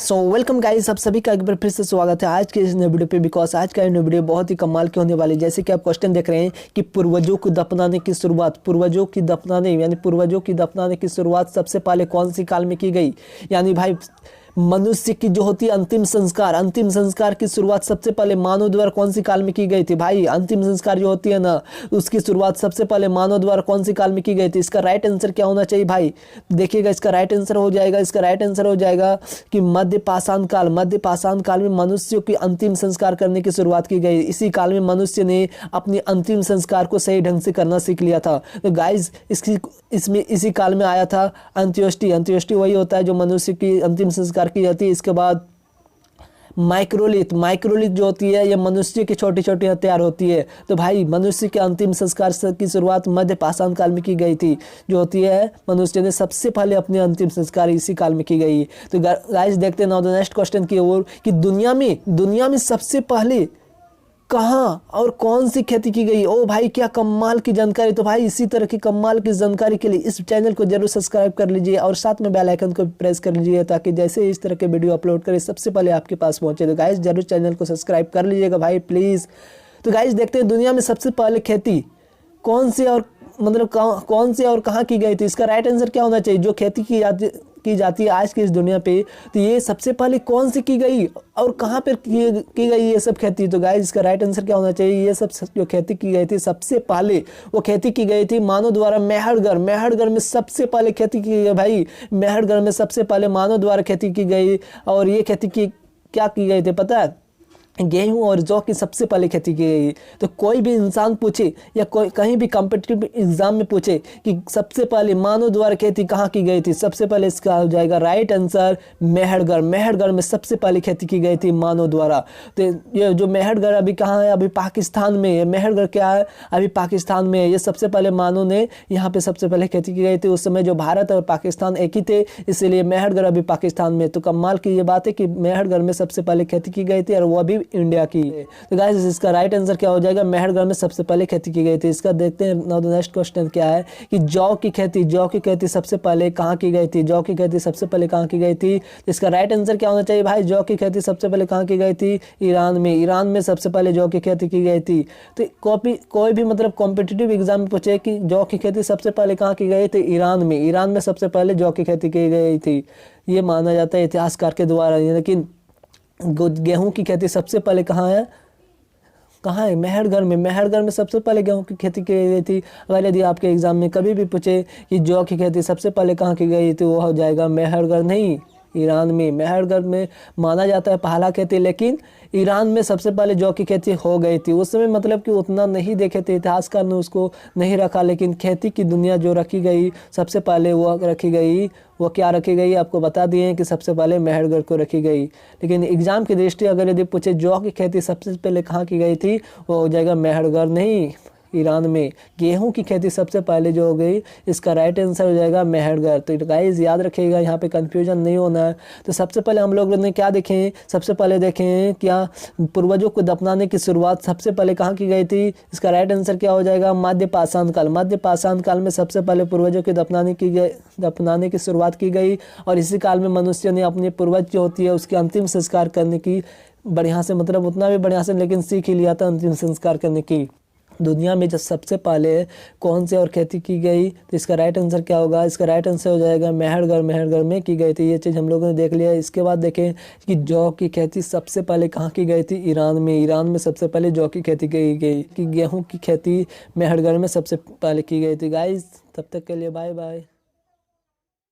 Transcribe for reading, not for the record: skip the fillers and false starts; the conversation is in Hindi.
सो वेलकम गाइस, आप सभी का एक बार फिर से स्वागत है आज के इस नए वीडियो पे। बिकॉज आज का ये वीडियो बहुत ही कमाल की होने वाली है। जैसे कि आप क्वेश्चन देख रहे हैं कि पूर्वजों को दफनाने की शुरुआत सबसे पहले कौन सी काल में की गई। यानी भाई मनुष्य की जो होती है अंतिम संस्कार की शुरुआत सबसे पहले मानव द्वारा कौन सी काल में की गई थी। भाई अंतिम संस्कार जो होती है ना, उसकी शुरुआत सबसे पहले मानव द्वारा कौन सी काल में की गई थी। इसका राइट आंसर क्या होना चाहिए भाई, देखिएगा। इसका राइट आंसर हो जाएगा कि मध्य पाषाण काल में मनुष्य की अंतिम संस्कार करने की शुरुआत की गई। इसी काल में मनुष्य ने अपनी अंतिम संस्कार को सही ढंग से करना सीख लिया था। तो गाइज इसी काल में आया था अंत्योष्टि वही होता है जो मनुष्य की अंतिम संस्कार की जाती है। इसके बाद माइक्रोलिथ जो होती है, ये मनुष्य की छोटी छोटी हथियार होती है। तो भाई मनुष्य के अंतिम संस्कार की शुरुआत मध्य पाषाण काल में की गई थी। जो होती है मनुष्य ने सबसे पहले अपने अंतिम संस्कार इसी काल में की गई। तो गाइस देखते हैं नाउ द नेक्स्ट क्वेश्चन की ओर कि दुनिया में सबसे पहले कहाँ और कौन सी खेती की गई। ओ भाई क्या कमाल की जानकारी। तो भाई इसी तरह की कमाल की जानकारी के लिए इस चैनल को जरूर सब्सक्राइब कर लीजिए और साथ में बेल आइकन को प्रेस कर लीजिए, ताकि जैसे इस तरह के वीडियो अपलोड करें सबसे पहले आपके पास पहुंचे। तो गाइस जरूर चैनल को सब्सक्राइब कर लीजिएगा भाई प्लीज़। तो गाइस देखते हैं दुनिया में सबसे पहले खेती कौन सी और कहाँ की गई थी। इसका राइट आंसर क्या होना चाहिए। जो खेती की जाती है आज की इस दुनिया पे, तो ये सबसे पहले कौन सी की गई और कहाँ पर की गई ये सब खेती। तो गाइस इसका राइट आंसर क्या होना चाहिए, ये सब जो खेती की गई थी सबसे पहले वो खेती की गई थी मानव द्वारा मेहरगढ़ में सबसे पहले खेती की गई। भाई मेहरगढ़ में सबसे पहले मानव द्वारा खेती की गई। और ये खेती की क्या की गई थी पता है, गेहूं और जौ की सबसे पहले खेती की गई। तो कोई भी इंसान पूछे या कोई कहीं भी कॉम्पिटिटिव एग्जाम में पूछे कि सबसे पहले मानव द्वारा खेती कहाँ की गई थी, सबसे पहले इसका हो जाएगा राइट आंसर मेहरगढ़ में सबसे पहले खेती की गई थी मानव द्वारा। तो ये जो मेहरगढ़ अभी कहाँ है, अभी पाकिस्तान में है। मेहरगढ़ क्या है, अभी पाकिस्तान में है। ये सबसे पहले मानव ने यहाँ पे सबसे पहले खेती की गई थी। उस समय जो भारत और पाकिस्तान एक ही थे, इसीलिए मेहरगढ़ अभी पाकिस्तान में। तो कमाल की ये बात है कि मेहरगढ़ में सबसे पहले खेती की गई थी और वो अभी इंडिया की है। तो गाइस इसका राइट आंसर क्या हो जाएगा, मेहरगढ़ में सबसे पहले खेती की गई थी। इसका देखते हैं नाउ द नेक्स्ट क्वेश्चन क्या है कि जौ की खेती सबसे पहले कहाँ की गई थी। जौ की खेती सबसे पहले कहाँ की गई थी। तो इसका राइट आंसर क्या होना चाहिए भाई, जौ की खेती सबसे पहले कहाँ की गई थी, ईरान में सबसे पहले जौ की खेती की गई थी। तो कोई भी मतलब कॉम्पिटिटिव एग्जाम में पूछे कि जौ की खेती सबसे पहले कहाँ की गई थी, ईरान में सबसे पहले जौ की खेती की गई थी। ये माना जाता है इतिहासकार के द्वारा। लेकिन गेहूं की खेती सबसे पहले कहाँ है, मेहरगढ़ में सबसे पहले गेहूं की खेती की गई थी। अगर यदि आपके एग्जाम में कभी भी पूछे कि जौ की खेती सबसे पहले कहाँ की गई थी, वो हो जाएगा मेहरगढ़ नहीं, ईरान में। मेहरगढ़ में माना जाता है पहला खेती, लेकिन ईरान में सबसे पहले जौ की खेती हो गई थी। उस समय मतलब कि उतना नहीं देखे थे, इतिहासकार ने उसको नहीं रखा। लेकिन खेती की दुनिया जो रखी गई सबसे पहले वो क्या रखी गई, आपको बता दिए कि सबसे पहले मेहरगढ़ को रखी गई। लेकिन एग्जाम की दृष्टि अगर यदि पूछे जौ की खेती सबसे पहले कहाँ की गई थी, वो हो जाएगा मेहरगढ़ नहीं, ईरान में। गेहूं की खेती सबसे पहले जो हो गई, इसका राइट आंसर हो जाएगा मेहरगढ़। तो गाइस याद रखिएगा, यहाँ पे कंफ्यूजन नहीं होना है। तो सबसे पहले हम लोग ने क्या देखें, सबसे पहले देखें क्या पूर्वजों को दफनाने की शुरुआत सबसे पहले कहाँ की गई थी। इसका राइट आंसर क्या हो जाएगा, मध्य पाषाण काल में सबसे पहले पूर्वजों के दफनाने की शुरुआत की गई। और इसी काल में मनुष्य ने अपने पूर्वज जो होती है उसके अंतिम संस्कार करने की बढ़िया से, मतलब उतना भी बढ़िया से लेकिन सीख ही लिया था अंतिम संस्कार करने की। दुनिया में जब सबसे पहले कौन से और खेती की गई, तो इसका राइट आंसर क्या होगा, इसका राइट आंसर हो जाएगा मेहरगढ़ में की गई थी। ये चीज़ हम लोगों ने देख लिया। इसके बाद देखें कि जौ की खेती सबसे पहले कहाँ की गई थी, ईरान में सबसे पहले जौ की खेती की गई। कि गेहूँ की खेती मेहरगढ़ में सबसे पहले की गई थी। गाइस तब तक के लिए बाय बाय।